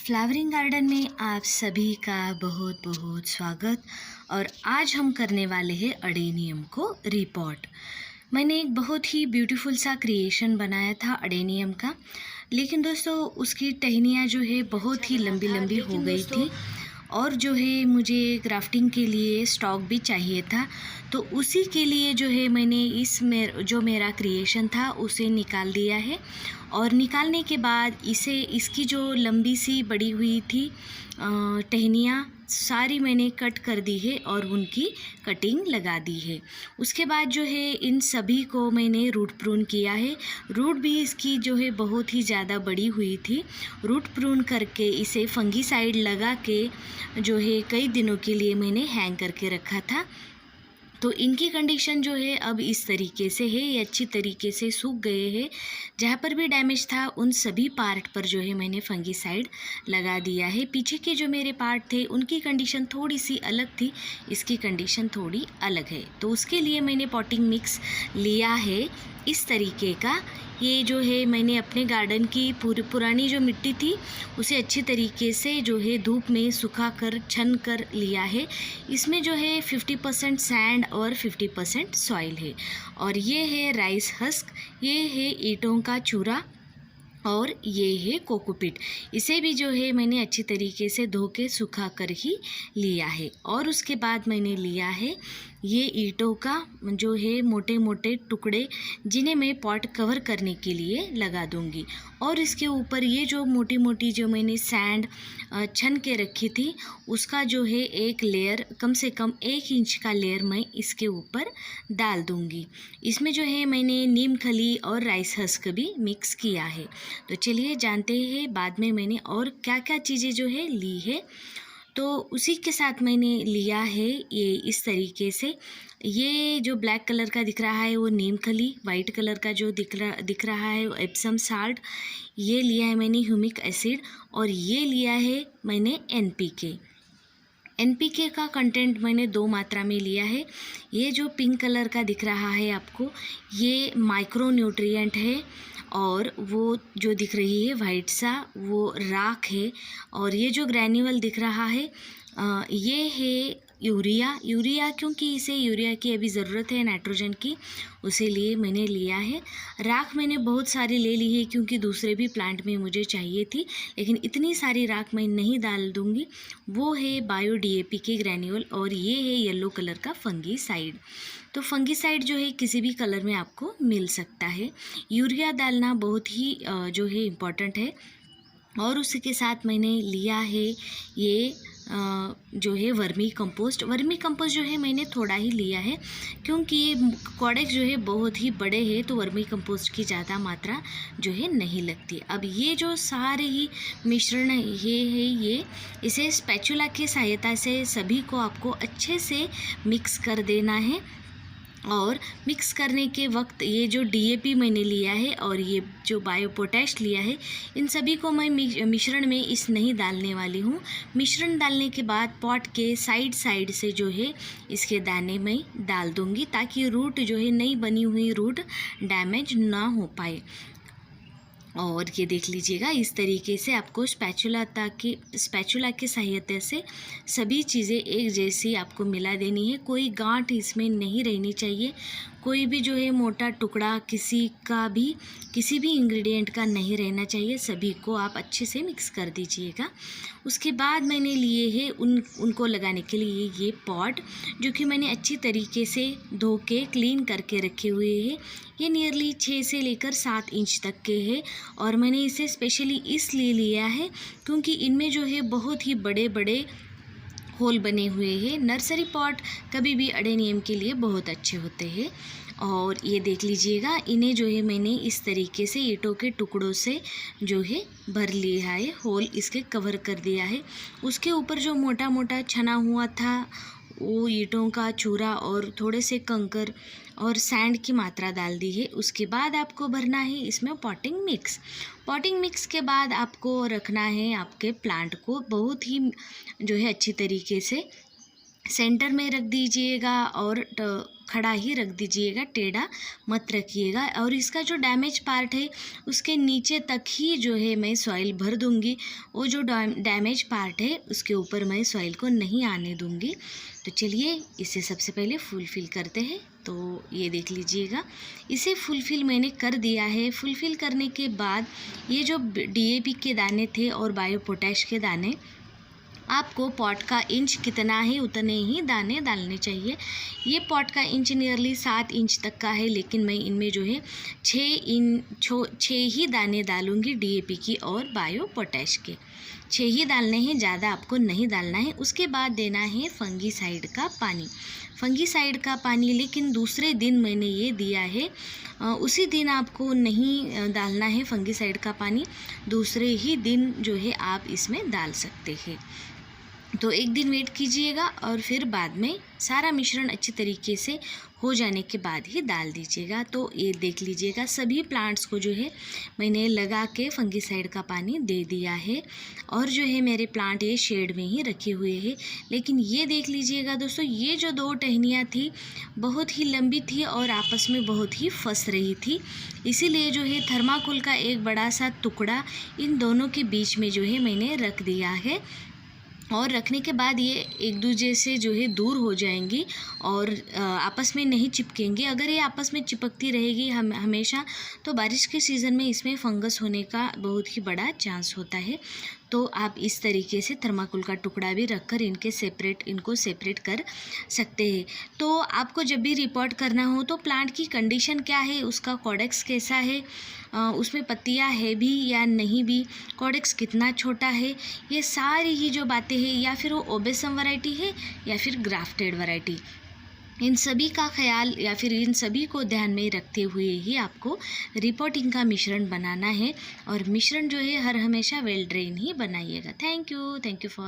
Flowering garden में आप सभी का बहुत बहुत स्वागत। और आज हम करने वाले हैं अडेनियम को रिपोर्ट। मैंने एक बहुत ही ब्यूटीफुल सा क्रिएशन बनाया था अडेनियम का, लेकिन दोस्तों उसकी टहनियाँ जो है बहुत ही लंबी लंबी हो गई थी और जो है मुझे ग्राफ्टिंग के लिए स्टॉक भी चाहिए था। तो उसी के लिए जो है मैंने जो मेरा क्रिएशन था उसे निकाल दिया है। और निकालने के बाद इसकी जो लंबी सी बड़ी हुई थी टहनियाँ सारी मैंने कट कर दी है और उनकी कटिंग लगा दी है। उसके बाद जो है इन सभी को मैंने रूट प्रून किया है। रूट भी इसकी जो है बहुत ही ज़्यादा बड़ी हुई थी। रूट प्रून करके इसे फंगीसाइड लगा के जो है कई दिनों के लिए मैंने हैंग करके रखा था। तो इनकी कंडीशन जो है अब इस तरीके से है, ये अच्छी तरीके से सूख गए हैं। जहाँ पर भी डैमेज था उन सभी पार्ट पर जो है मैंने फंगीसाइड लगा दिया है। पीछे के जो मेरे पार्ट थे उनकी कंडीशन थोड़ी सी अलग थी, इसकी कंडीशन थोड़ी अलग है। तो उसके लिए मैंने पॉटिंग मिक्स लिया है इस तरीके का। ये जो है मैंने अपने गार्डन की पुरानी जो मिट्टी थी उसे अच्छी तरीके से जो है धूप में सुखा कर छन कर लिया है। इसमें जो है 50% सैंड और 50% सॉइल है। और ये है राइस हस्क, ये है ईंटों का चूरा और ये है कोकोपीट। इसे भी जो है मैंने अच्छी तरीके से धो के सुखा कर ही लिया है। और उसके बाद मैंने लिया है ये ईंटों का जो है मोटे मोटे टुकड़े, जिन्हें मैं पॉट कवर करने के लिए लगा दूंगी। और इसके ऊपर ये जो मोटी मोटी जो मैंने सैंड छन के रखी थी उसका जो है एक लेयर, कम से कम 1 इंच का लेयर मैं इसके ऊपर डाल दूंगी। इसमें जो है मैंने नीम खली और राइस हस्क भी मिक्स किया है। तो चलिए जानते हैं बाद में मैंने और क्या क्या चीज़ें जो है ली है। तो उसी के साथ मैंने लिया है ये इस तरीके से, ये जो ब्लैक कलर का दिख रहा है वो नीम खली, वाइट कलर का जो दिख रहा है वो एप्सम साल्ट, ये लिया है मैंने ह्यूमिक एसिड, और ये लिया है मैंने एनपीके का कंटेंट मैंने 2 मात्रा में लिया है। ये जो पिंक कलर का दिख रहा है आपको, ये माइक्रो न्यूट्रिएंट है, और वो जो दिख रही है वाइट सा वो राख है। और ये जो ग्रैन्यूअल दिख रहा है ये है यूरिया, क्योंकि इसे यूरिया की अभी ज़रूरत है नाइट्रोजन की, उसे लिए मैंने लिया है। राख मैंने बहुत सारी ले ली है क्योंकि दूसरे भी प्लांट में मुझे चाहिए थी, लेकिन इतनी सारी राख मैं नहीं डाल दूँगी। वो है बायो डीएपी के ग्रैन्यूअल, और ये है येलो कलर का फंगीसाइड। तो फंगीसाइड जो है किसी भी कलर में आपको मिल सकता है। यूरिया डालना बहुत ही जो है इम्पॉर्टेंट है। और उसके साथ मैंने लिया है ये जो है वर्मी कंपोस्ट जो है मैंने थोड़ा ही लिया है, क्योंकि ये कॉडेक्स जो है बहुत ही बड़े हैं, तो वर्मी कंपोस्ट की ज़्यादा मात्रा जो है नहीं लगती। अब ये जो सारे ही मिश्रण ये इसे स्पैचुला की सहायता से सभी को आपको अच्छे से मिक्स कर देना है। और मिक्स करने के वक्त ये जो डीएपी मैंने लिया है और ये जो बायो पोटैश लिया है, इन सभी को मैं मिश्रण में इस नहीं डालने वाली हूँ। मिश्रण डालने के बाद पॉट के साइड से जो है इसके दाने मैं डाल दूँगी, ताकि रूट जो है नई बनी हुई रूट डैमेज ना हो पाए। और ये देख लीजिएगा इस तरीके से आपको स्पैचुला की सहायता से सभी चीज़ें एक जैसी आपको मिला देनी है। कोई गांठ इसमें नहीं रहनी चाहिए, कोई भी जो है मोटा टुकड़ा किसी भी इंग्रेडिएंट का नहीं रहना चाहिए। सभी को आप अच्छे से मिक्स कर दीजिएगा। उसके बाद मैंने लिए है उनको लगाने के लिए ये पॉट, जो कि मैंने अच्छी तरीके से धो के क्लीन करके रखे हुए हैं। ये नियरली 6 से लेकर 7 इंच तक के हैं, और मैंने इसे स्पेशली इसलिए लिया है क्योंकि इनमें जो है बहुत ही बड़े बड़े होल बने हुए हैं। नर्सरी पॉट कभी भी अडेनियम के लिए बहुत अच्छे होते हैं। और ये देख लीजिएगा, इन्हें जो है मैंने इस तरीके से ईंटों के टुकड़ों से जो है भर लिया है, होल इसके कवर कर दिया है। उसके ऊपर जो मोटा मोटा छना हुआ था वो ईंटों का चूरा और थोड़े से कंकर और सैंड की मात्रा डाल दी है। उसके बाद आपको भरना है इसमें पॉटिंग मिक्स के बाद आपको रखना है आपके प्लांट को बहुत ही जो है अच्छी तरीके से सेंटर में रख दीजिएगा और खड़ा ही रख दीजिएगा, टेढ़ा मत रखिएगा। और इसका जो डैमेज पार्ट है उसके नीचे तक ही जो है मैं सॉइल भर दूंगी। वो जो डैमेज पार्ट है उसके ऊपर मैं सॉइल को नहीं आने दूंगी। तो चलिए इसे सबसे पहले फुलफिल करते हैं। तो ये देख लीजिएगा, इसे फुलफिल मैंने कर दिया है। फुलफिल करने के बाद ये जो DAP के दाने थे और बायो पोटैश के दाने, आपको पॉट का इंच कितना है उतने ही दाने डालने चाहिए। ये पॉट का इंच नियरली 7 इंच तक का है, लेकिन मैं इनमें जो है 6 ही दाने डालूंगी DAP की और बायो पोटैश के। 6 ही डालने हैं, ज़्यादा आपको नहीं डालना है। उसके बाद देना है फंगीसाइड का पानी। फंगीसाइड का पानी लेकिन दूसरे दिन मैंने ये दिया है, उसी दिन आपको नहीं डालना है फंगीसाइड का पानी, दूसरे ही दिन जो है आप इसमें डाल सकते हैं। तो एक दिन वेट कीजिएगा और फिर बाद में सारा मिश्रण अच्छी तरीके से हो जाने के बाद ही डाल दीजिएगा। तो ये देख लीजिएगा, सभी प्लांट्स को जो है मैंने लगा के फंगीसाइड का पानी दे दिया है। और जो है मेरे प्लांट ये शेड में ही रखे हुए हैं। लेकिन ये देख लीजिएगा दोस्तों, ये जो 2 टहनियाँ थी बहुत ही लंबी थी और आपस में बहुत ही फंस रही थी। इसीलिए जो है थर्माकोल का एक बड़ा सा टुकड़ा इन दोनों के बीच में जो है मैंने रख दिया है। और रखने के बाद ये एक दूसरे से जो है दूर हो जाएंगी और आपस में नहीं चिपकेंगी। अगर ये आपस में चिपकती रहेगी हमेशा, तो बारिश के सीज़न में इसमें फंगस होने का बहुत ही बड़ा चांस होता है। तो आप इस तरीके से थर्माकोल का टुकड़ा भी रखकर इनको सेपरेट कर सकते हैं। तो आपको जब भी रिपोर्ट करना हो तो प्लांट की कंडीशन क्या है, उसका कॉडेक्स कैसा है, उसमें पत्तियां है भी या नहीं भी, कॉडेक्स कितना छोटा है, ये सारी ही जो बातें हैं, या फिर वो ओबेसम वैरायटी है या फिर ग्राफ्टेड वैरायटी, इन सभी का ख्याल या फिर इन सभी को ध्यान में रखते हुए ही आपको रिपोर्टिंग का मिश्रण बनाना है। और मिश्रण जो है हर हमेशा वेल ड्रेन ही बनाइएगा। Thank you for